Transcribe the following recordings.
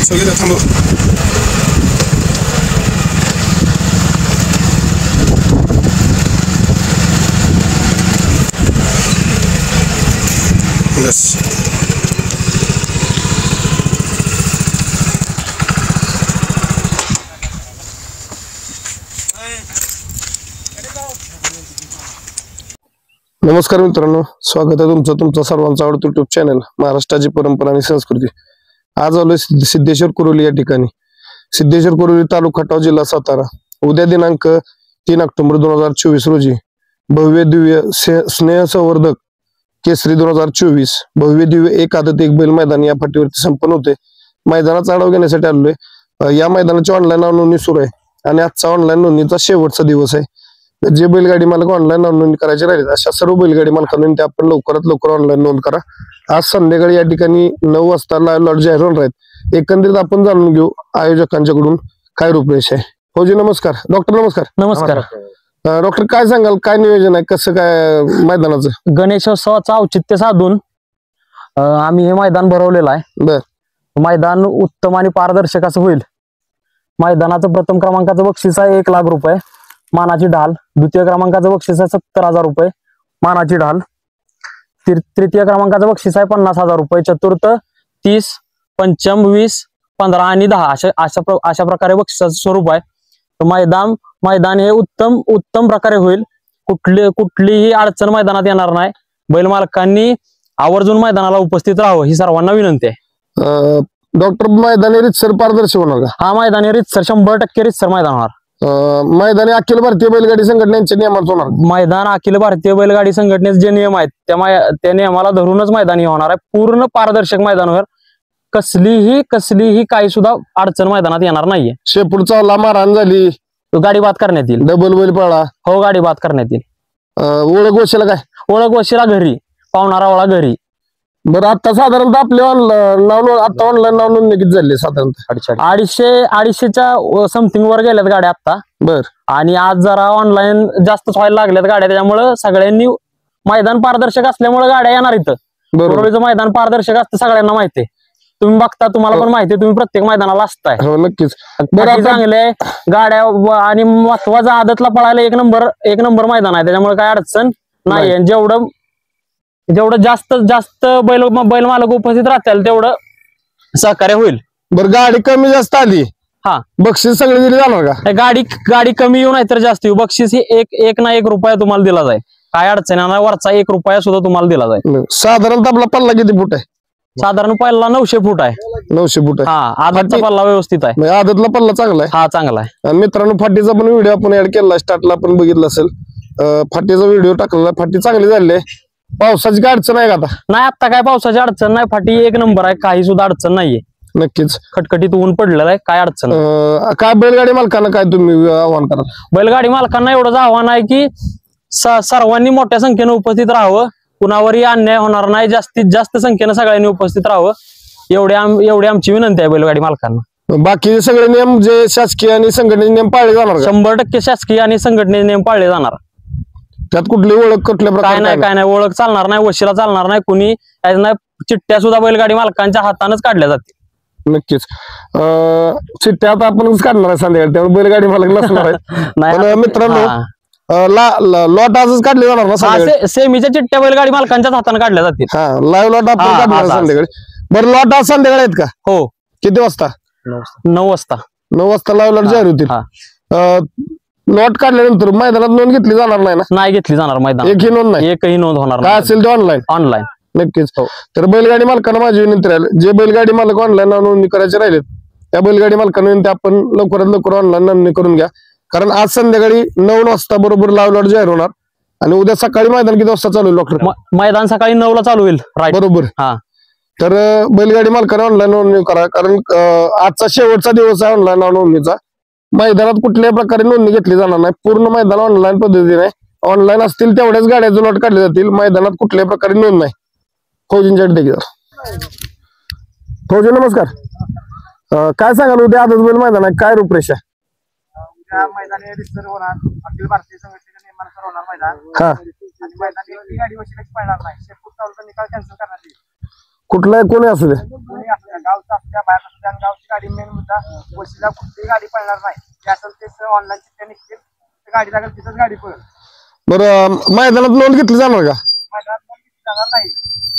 저기다 한번 됐어. नमस्कार मित्रांनो, स्वागत आहे तुमचं सर्वांचं आवडतं युट्यूब चॅनल महाराष्ट्राची परंपरा आणि संस्कृती। आज आलोय सिद्धेश्वर कुरोली या ठिकाणी। सिद्धेश्वर कुरोली तालुका खटाव जिल्हा सातारा। उद्या दिनांक 3 ऑक्टोबर 2024 रोजी भव्य दिव्य स्नेह संवर्धक केसरी 2024 भव्य दिव्य एक आदत एक बैल मैदान या फाटीवरती संपन्न होते। मैदानाचा आढावा घेण्यासाठी आलोय। या मैदानाची ऑनलाईन नाव नोंदणी सुरू आहे आणि आजचा ऑनलाईन नोंदणीचा शेवटचा दिवस आहे। जे बैलगाडी मालक ऑनलाईन नोंदणी करायचे राहिले अशा सर्व बैलगाडी मालकांनी आपण लवकरात लवकर ऑनलाईन नोंद करा। आज संध्याकाळी या ठिकाणी 9 वाजता लाईव्ह लॉट जाहीर होणार आहेत। एकंदरीत आपण जाणून घेऊ आयोजकांच्याकडून काय रूपरेष आहे। फौजी नमस्कार, डॉक्टर नमस्कार। नमस्कार डॉक्टर, काय सांगाल, काय नियोजन आहे, कसं काय मैदानाचं? गणेशोत्सवाचं औचित्य साधून आम्ही हे मैदान भरवलेलं आहे। बर, मैदान उत्तम आणि पारदर्शक असं होईल। मैदानाचं प्रथम क्रमांकाचं बक्षीस आहे 1 लाख रुपये मानाची ढाल। द्वितीय क्रमांकाचं बक्षीस आहे 70,000 रुपये मानाची ढाल। तृतीय क्रमांकाचं बक्षीस आहे 50,000 रुपये। चतुर्थ 30, पंचम 20, 15 आणि 10 अशा प्रकारे बक्षिसाचं स्वरूप आहे। तर मैदान हे उत्तम प्रकारे होईल। कुठलीही अडचण मैदानात येणार नाही। बैल मालकांनी आवर्जून मैदानाला उपस्थित राहावं ही सर्वांना विनंती आहे। डॉक्टर, मैदानी रीतसर पारदर्शक होणार का? हा, मैदानी रीतसर 100% रीतसर मैदान होणार। मैदानी अखिल भारतीय बैलगाडी संघटनेच्या नियमात होणार। मैदान अखिल भारतीय बैलगाडी संघटनेचे जे नियम आहेत त्या नियमाला धरूनच मैदानी होणार आहे। पूर्ण पारदर्शक मैदान होणार। कसलीही काही सुद्धा अडचण मैदानात येणार नाहीये। शेपूरचा मारहाण झाली, गाडी बाद करण्यात येईल। डबल बैल पळा, हो, गाडी बाद करण्यात येईल। ओळख वशिला काय? ओळख वशिला घरी, पावणारा ओळा घरी। बरं, आता साधारणतः आपले ऑनलाईन नाव नोंदणी किती झाली? साधारणतः 250च्या समथिंग वर गेल्यात गाड्या आता। बर, आणि आज जरा ऑनलाईन जास्त व्हायला लागल्यात गाड्या, त्याच्यामुळे सगळ्यांनी मैदान पारदर्शक असल्यामुळे गाड्या येणार इथं। बरोबरचं मैदान पारदर्शक असतं, सगळ्यांना माहितीये। तुम्ही बघता, तुम्हाला पण माहितीये, तुम्ही प्रत्येक मैदानाला असताय। हो, नक्कीच। बरं, चांगले गाड्या आणि महत्वाचा आदतला पळायला एक नंबर मैदान आहे, त्याच्यामुळे काय अडचण नाही। जेवढं जास्त बैल मालक उपस्थित राहतील तेवढं सहकार्य होईल। बरं, गाडी कमी जास्त आली, हा, बक्षीस सगळे दिले जाणार का? गाडी कमी येऊ नाही तर जास्त येऊ, बक्षीस हे एक ना 1 रुपया तुम्हाला दिला जाईल। काय अडचण नाही, वरचा 1 रुपया सुद्धा तुम्हाला दिला जाईल। साधारणतः आपला पल्ला किती फूट आहे? साधारण पहिला 900 फूट आहे। 900 फूट आहे। हा, आदतचा पल्ला व्यवस्थित आहे। आदतला पल्ला चांगला आहे। हा, चांगला आहे। आणि मित्रांनो, फाटीचा पण व्हिडिओ आपण ऍड केला, स्टार्टला आपण बघितला असेल। फाटीचा व्हिडिओ टाकलेला, फाटी चांगली झाली आहे। पावसाची काय अडचण आहे का आता? नाही, आता काय पावसाची अडचण नाही, फाटी 1 नंबर आहे, काही सुद्धा अडचण नाहीये। नक्कीच खटखटीत ऊन पडलेलं आहे, काय अडचण नाही। काय बैलगाडी मालकांना काय तुम्ही आव्हान करा? बैलगाडी मालकांना एवढंच आव्हान आहे की सर्वांनी मोठ्या संख्येने उपस्थित राहावं, कुणावरही अन्याय होणार नाही, जास्तीत जास्त संख्येनं सगळ्यांनी उपस्थित राहावं एवढी आमची विनंती आहे बैलगाडी मालकांना। बाकी सगळे नियम जे शासकीय आणि संघटनेचे नियम पाळले जाणार? 100% शासकीय आणि संघटनेचे नियम पाळले जाणार। त्यात कुठली ओळख कुठल्या प्रकारे? काय नाही, ओळख चालणार नाही, वशिला चालणार नाही, कुणी नाही। चिठ्ठ्या सुद्धा बैलगाडी मालकांच्या हातानच काढल्या जातील। नक्कीच चिठ्ठ्या आता आपणच काढणार आहे संध्याकाळी, त्यामुळे बैलगाडी मालक नसणार आहे। मित्रांनो, लॉट आजच काढले जाणार ना? सेमीच्या चिठ्ठ्या बैलगाडी मालकांच्याच हाताने काढल्या जातील। हा, लाईव्ह लॉट आपण काढणार संध्याकाळी। बरं, लॉट आज संध्याकाळी आहेत का? हो। किती वाजता? 9 वाजता। 9 वाजता लाईव्ह लॉट जाहीर होतील। लॉट काढल्यानंतर मैदानात नोंद घेतली जाणार नाही ना? नाही घेतली जाणार मैदान, एकही नोंद नाही, एकही नोंद होणार काय असेल ते ऑनलाईन। नक्कीच। तर बैलगाडी मालकांना माझी विनंती राहील, जे बैलगाडी मालक ऑनलाईन नोंदणी करायचे राहिलेत त्या बैलगाडी मालकांना विनंती, आपण लवकरात लवकर ऑनलाईन नोंदणी करून घ्या। कारण आज संध्याकाळी 9 वाजता बरोबर लाईव्ह लॉट जाहीर होणार आणि उद्या सकाळी मैदान किती वाजता चालू होईल डॉक्टर? मैदान सकाळी 9 ला चालू होईल. राईट. बरोबर. हा. तर बैलगाडी मालकाने ऑनलाईन नोंदणी करा, कारण आजचा शेवटचा दिवस आहे ऑनलाईन नोंदणीचा. मैदानात कुठल्याही प्रकारे नोंदणी घेतली जाणार नाही. पूर्ण मैदान ऑनलाईन पद्धतीने ऑनलाईन असतील तेवढ्याच गाड्याचे लॉट काढले जातील. मैदानात कुठल्याही प्रकारे नोंद नाही. फौजींच्या देखील फौजी नमस्कार. काय सांगाल उद्या आदत बैल मैदान आहे, काय रूपरेषा? उद्या मैदान रिसर्व होणार, अखिल भारतीय संघटनेच्या नियमानुसार होणार मैदान. हा. आणि मैदान एकही गाडी वशिलेच पळणार नाही. शेपूट चालूचा निकाल कॅन्सल करण्यात येईल. कुठलाही कोणी असू दे. कोणी असल्या गावचा असल्या बाहेर असल्या आणि गावची गाडी मेन मुद्दा वशिला कुठलीही गाडी पळणार नाही. ते असेल ते ऑनलाईन चिठ्ठ्या निघतील, गाडी लागेल तिथंच गाडी पळेल. बरं मैदानात नोंद घेतली जाणार का? मैदानात पण किती जाणार नाही.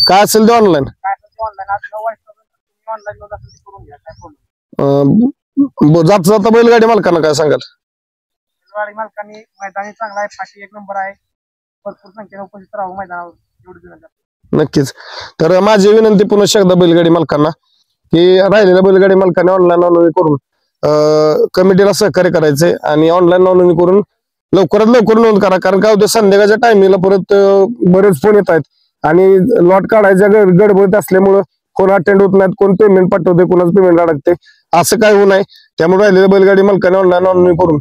काय असेल ते ऑनलाईन? काय असेल ते ऑनलाईन. आज 9 वाजता तुम्ही ऑनलाईन नोंद असेल ती करून घ्या, काय प्रॉब्लेम. जाता जाता बैलगाडी मालकांना काय सांगाल? गाडी मालकांनी मैदानी चांगला आहे, फाटी 1 नंबर आहे, भरपूर संख्येने उपस्थित राहू मैदानावर एवढं दिवस. नक्कीच. तर माझी विनंती पुन्हा एकदा बैलगाडी मालकांना की राहिलेल्या बैलगाडी मालकांनी ऑनलाईन नोंदणी करून कमिटीला सहकार्य करायचे आणि ऑनलाईन नोंदणी करून लवकरात लवकर नोंद करा. कारण काय होतं, संध्याकाळच्या टायमिंगला परत बरेच फोन येत आहेत आणि लॉट काढायच्या गडबडीत असल्यामुळं कोण अटेंड होत नाहीत, कोण पेमेंट पाठवते, कोणाचं पेमेंट अडकते, असं काय होऊ नये. त्यामुळे राहिलेल्या बैलगाडी मालकांनी ऑनलाईन नोंदणी करून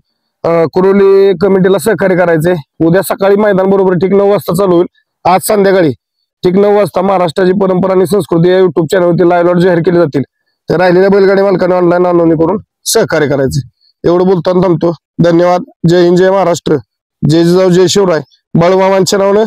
कुरोली कमिटीला सहकार्य करायचे. उद्या सकाळी मैदान बरोबर ठीक 9 वाजता चालू होईल. आज संध्याकाळी ठीक 9 वाजता महाराष्ट्राची परंपरा आणि संस्कृती या युट्यूब चॅनलवरती लाईव्ह लॉट जाहीर केले जातील. तर राहिलेल्या बैलगाडी मालकांनी ऑनलाईन नोंदणी करून सहकार्य करायचे. एवढं बोलताना थांबतो. धन्यवाद. जय हिंद, जय महाराष्ट्र, जय जिजाऊ, जय शिवराय. बाळूमामांच्या नावानं